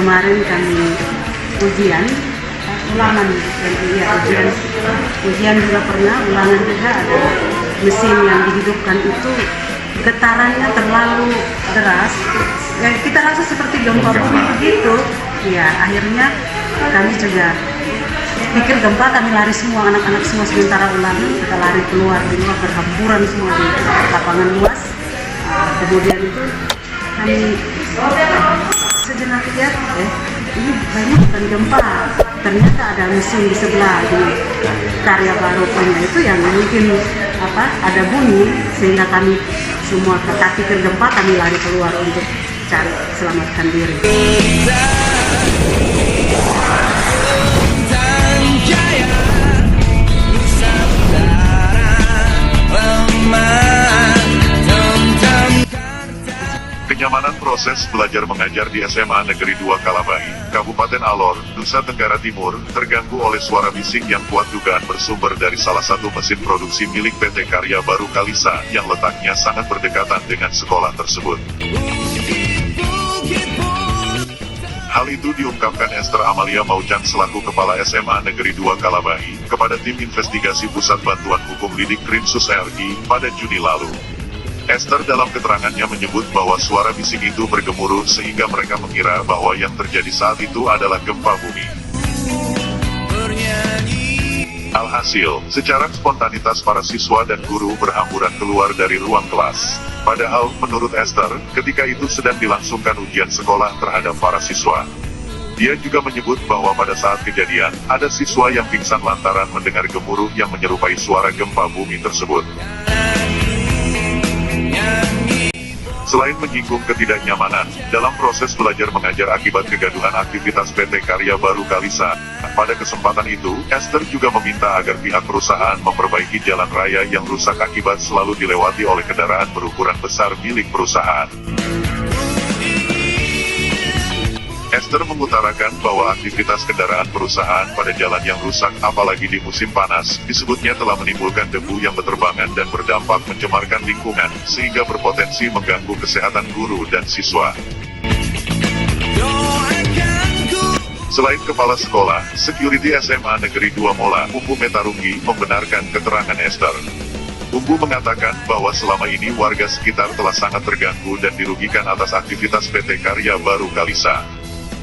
kemarin kami ujian ulangan, ujian juga pernah, ulangan juga ada mesin yang dihidupkan itu getarannya terlalu deras, kita rasa seperti gempa bumi begitu. Ya akhirnya kami juga pikir gempa, kami lari semua, anak-anak semua sementara ulangan, kita lari keluar di luar, berhamburan semua di lapangan luas. Kemudian itu kami sejenak lihat, ini banyak bukan gempa, ternyata ada mesin di sebelah di Karya Baru punya itu yang mungkin ada bunyi, sehingga kami semua tak pikir gempa, kami lari keluar untuk cari selamatkan diri. Kenyamanan proses belajar mengajar di SMA Negeri 2 Kalabahi, Kabupaten Alor, Nusa Tenggara Timur, terganggu oleh suara bising yang kuat dugaan bersumber dari salah satu mesin produksi milik PT Karya Baru Kalisa yang letaknya sangat berdekatan dengan sekolah tersebut. Hal itu diungkapkan Esther Amalia Maujan selaku Kepala SMA Negeri 2 Kalabahi kepada tim investigasi Pusat Bantuan Hukum Lidik Krimsus RI pada Juni lalu. Esther dalam keterangannya menyebut bahwa suara bising itu bergemuruh sehingga mereka mengira bahwa yang terjadi saat itu adalah gempa bumi. Alhasil, secara spontanitas para siswa dan guru berhamburan keluar dari ruang kelas. Padahal, menurut Esther, ketika itu sedang dilangsungkan ujian sekolah terhadap para siswa. Dia juga menyebut bahwa pada saat kejadian, ada siswa yang pingsan lantaran mendengar gemuruh yang menyerupai suara gempa bumi tersebut. Selain menyinggung ketidaknyamanan dalam proses belajar mengajar akibat kegaduhan aktivitas PT Karya Baru Kalisa, pada kesempatan itu, Esther juga meminta agar pihak perusahaan memperbaiki jalan raya yang rusak akibat selalu dilewati oleh kendaraan berukuran besar milik perusahaan. Esther mengutarakan bahwa aktivitas kendaraan perusahaan pada jalan yang rusak, apalagi di musim panas, disebutnya telah menimbulkan debu yang berterbangan dan berdampak mencemarkan lingkungan, sehingga berpotensi mengganggu kesehatan guru dan siswa. Selain kepala sekolah, security SMA Negeri 2 Mola, Umbu Metarunggi, membenarkan keterangan Esther. Umbu mengatakan bahwa selama ini warga sekitar telah sangat terganggu dan dirugikan atas aktivitas PT Karya Baru Kalisa.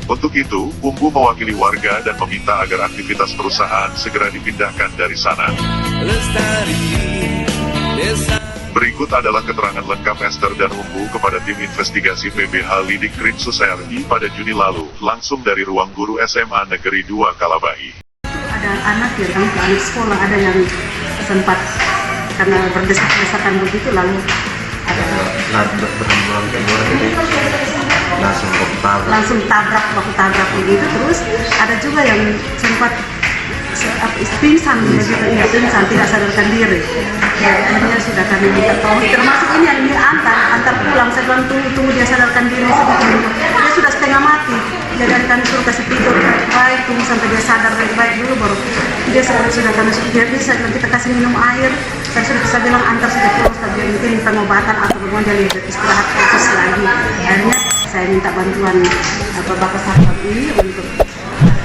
Untuk itu, Umbu mewakili warga dan meminta agar aktivitas perusahaan segera dipindahkan dari sana. Berikut adalah keterangan lengkap Esther dan Umbu kepada tim investigasi PBH Lidik Krimsus RI pada Juni lalu, langsung dari ruang guru SMA Negeri 2 Kalabahi. Ada anak sekolah, ada yang sempat karena berdesak-desakan begitu, lalu ada berhamburan keluar, jadi langsung tabrak begitu. Terus ada juga yang sempat pingsan begitu, pingsan, tidak sadarkan diri. Ya, akhirnya sudah kami minta tolong, termasuk ini yang antar pulang. Saya bilang tunggu dia sadarkan diri sedikit. Dia sudah setengah mati, jadi kami suruh kasih tidur baik, tunggu sampai dia sadar baik dulu, baru dia sudah kami suruh dia bisa, kita kasih minum air. Saya sudah bisa bilang antar sudah pulang, tapi mungkin pengobatan atau kemudian dia lihat istirahat fokus lagi. Akhirnya saya minta bantuan Bapak Satpam ini untuk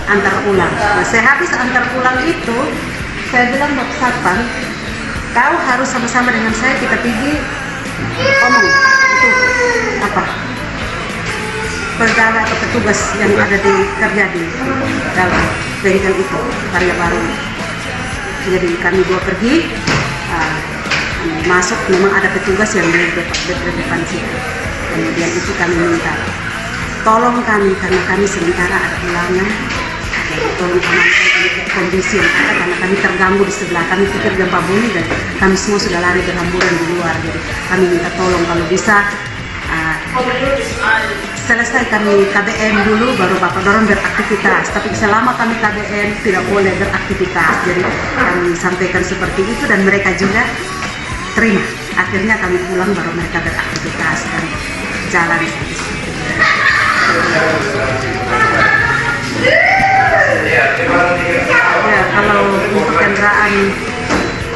antar pulang. Nah, saya habis antar pulang itu, saya bilang Bapak Satpam, kau harus sama-sama dengan saya, kita pergi omong itu pegawai atau petugas yang ada di kerja di dalam bengkel itu Karya Baru. Jadi kami dua pergi, masuk, memang ada petugas yang di depan situ. Kemudian itu kami minta tolong kami, karena kami sementara ada ulangan, tolong amankan kondisi yang ada, karena kami terganggu di sebelah. Kami pikir gempa bumi dan kami semua sudah lari berhamburan di luar. Jadi kami minta tolong kalau bisa selesai kami KBM dulu, baru Bapak dorong beraktivitas. Tapi selama kami KBM tidak boleh beraktivitas. Jadi kami sampaikan seperti itu dan mereka juga terima. Akhirnya kami pulang, baru mereka beraktivitas dan jalan seperti itu. Ya, kalau untuk kendaraan,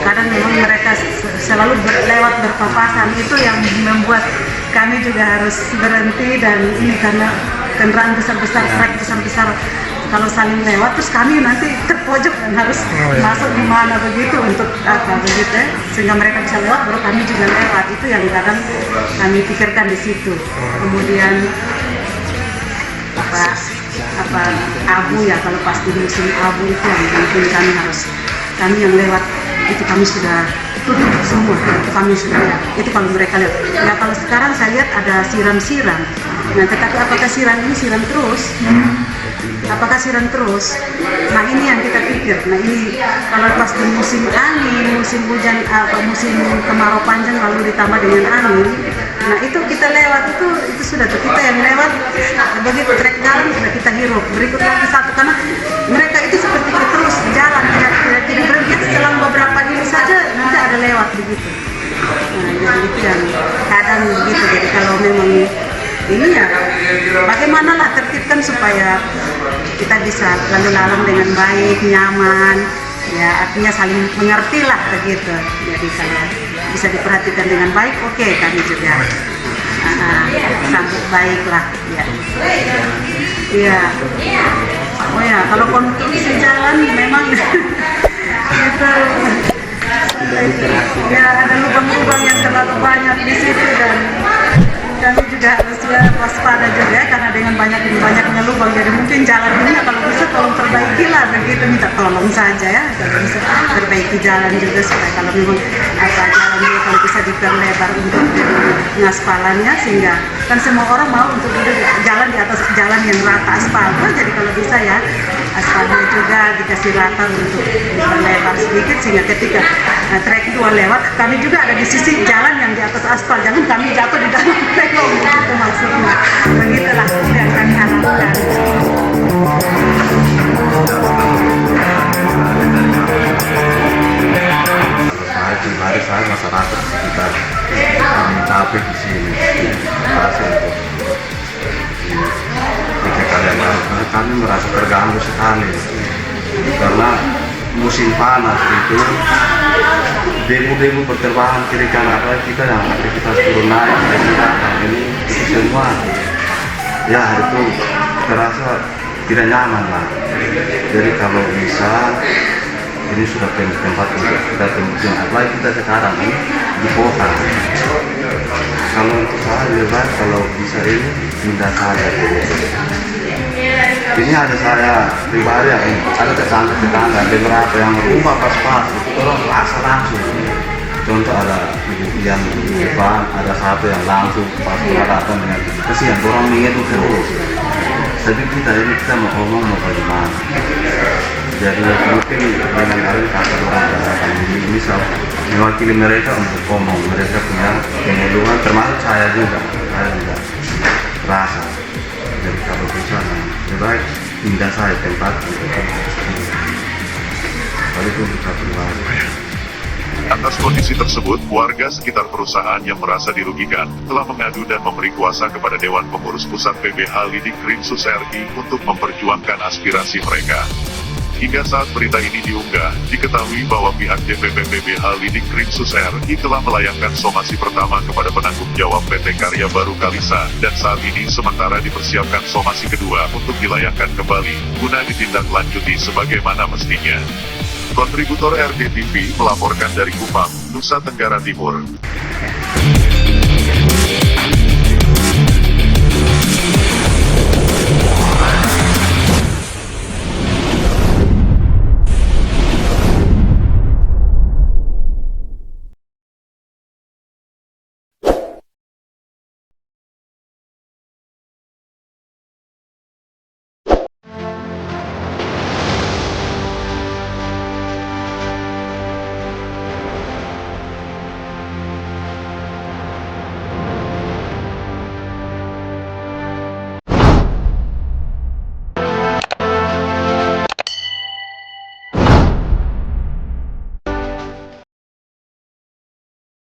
kadang memang mereka selalu lewat berpapasan, itu yang membuat kami juga harus berhenti. Dan ini karena kendaraan besar-besar, truk besar-besar kalau saling lewat, terus kami nanti terpojok dan harus masuk di mana begitu untuk apa begitu ya, sehingga mereka bisa lewat, baru kami juga lewat. Itu yang kadang kami pikirkan di situ. Kemudian apa abu ya, kalau pas di musim abu itu yang mungkin kami yang lewat itu kami sudah tutup semua, itu kami sudah lihat. Itu kalau mereka lihat. Ya kalau sekarang saya lihat ada siram-siram. Nah tetapi apakah siram ini siram terus? Apakah siram terus? Nah ini yang kita pikir. Nah ini kalau pas di musim angin, musim hujan, musim kemarau panjang lalu ditambah dengan angin, nah itu kita lewat itu sudah tuh kita yang lewat begitu trek jalan sudah kita hirup. Berikut lagi satu karena mereka itu seperti terus jalan tidak berhenti selang beberapa ini saja nanti ada lewat begitu. Nah jadi itu yang kadang begitu. Jadi kalau memang ini ya bagaimanalah tertibkan supaya kita bisa lalu lalang dengan baik, nyaman, ya artinya saling mengerti lah begitu. Jadi kalau bisa diperhatikan dengan baik, oke kami juga sambut baik lah. Ya. Iya. Oh ya, kalau konstruksi jalan memang itu ya ada lubang-lubang yang terlalu banyak di situ dan kami juga harus waspada juga ya, karena dengan banyaknya lubang jadi mungkin jalan ini kalau bisa tolong perbaikilah begitu, minta tolong saja ya kalau bisa perbaiki jalan juga supaya kalau memang jalannya kalau bisa diperlebar untuk pengaspalannya sehingga kan semua orang mau untuk duduk jalan di atas jalan yang rata aspal. Jadi kalau bisa ya aspalnya juga dikasih rata untuk diperlebar sedikit sehingga ketika trek 2 lewat kami juga ada di sisi jalan yang di atas aspal, jangan kami jatuh di dalam trek itu maksudnya. Begitulah yang kami harapkan. Saya pribadi, saya masyarakat sekitar kami capek di sini. Jika kalian kami merasa terganggu sekali karena musim panas itu demo-demo berterbangan kiri kanan, apalagi kita yang aktivitas turun naik ini itu semua ya itu terasa tidak nyaman lah. Jadi kalau bisa ini sudah tempat untuk kita tembus, apalagi kita sekarang ini di kota. Kalau untuk saya lebih baik kalau bisa ini pindah saja. Ini ada saya pribadi yang ada tetangga beberapa yang rumah pas-pas itu orang rasa langsung. Contoh ada yang di depan, ada satu yang langsung pas datang dengan kesian orang mengetuk terus. Tapi kita mau ngomong mau bagaimana. Jadi mungkin dengan hari kata orang ini misal mewakili mereka untuk ngomong, mereka punya pengeluhan termasuk saya juga rasa. Jadi kalau bisa lebih baik pindah saya tempat walaupun kita pribadi. Atas kondisi tersebut, warga sekitar perusahaan yang merasa dirugikan telah mengadu dan memberi kuasa kepada Dewan Pengurus Pusat PBH Lidik Krimsus RI untuk memperjuangkan aspirasi mereka. Hingga saat berita ini diunggah, diketahui bahwa pihak DPP PBH Lidik Krimsus RI telah melayangkan somasi pertama kepada penanggung jawab PT Karya Baru Kalisa, dan saat ini sementara dipersiapkan somasi kedua untuk dilayangkan kembali, guna ditindaklanjuti sebagaimana mestinya. Kontributor RDTV melaporkan dari Kupang, Nusa Tenggara Timur.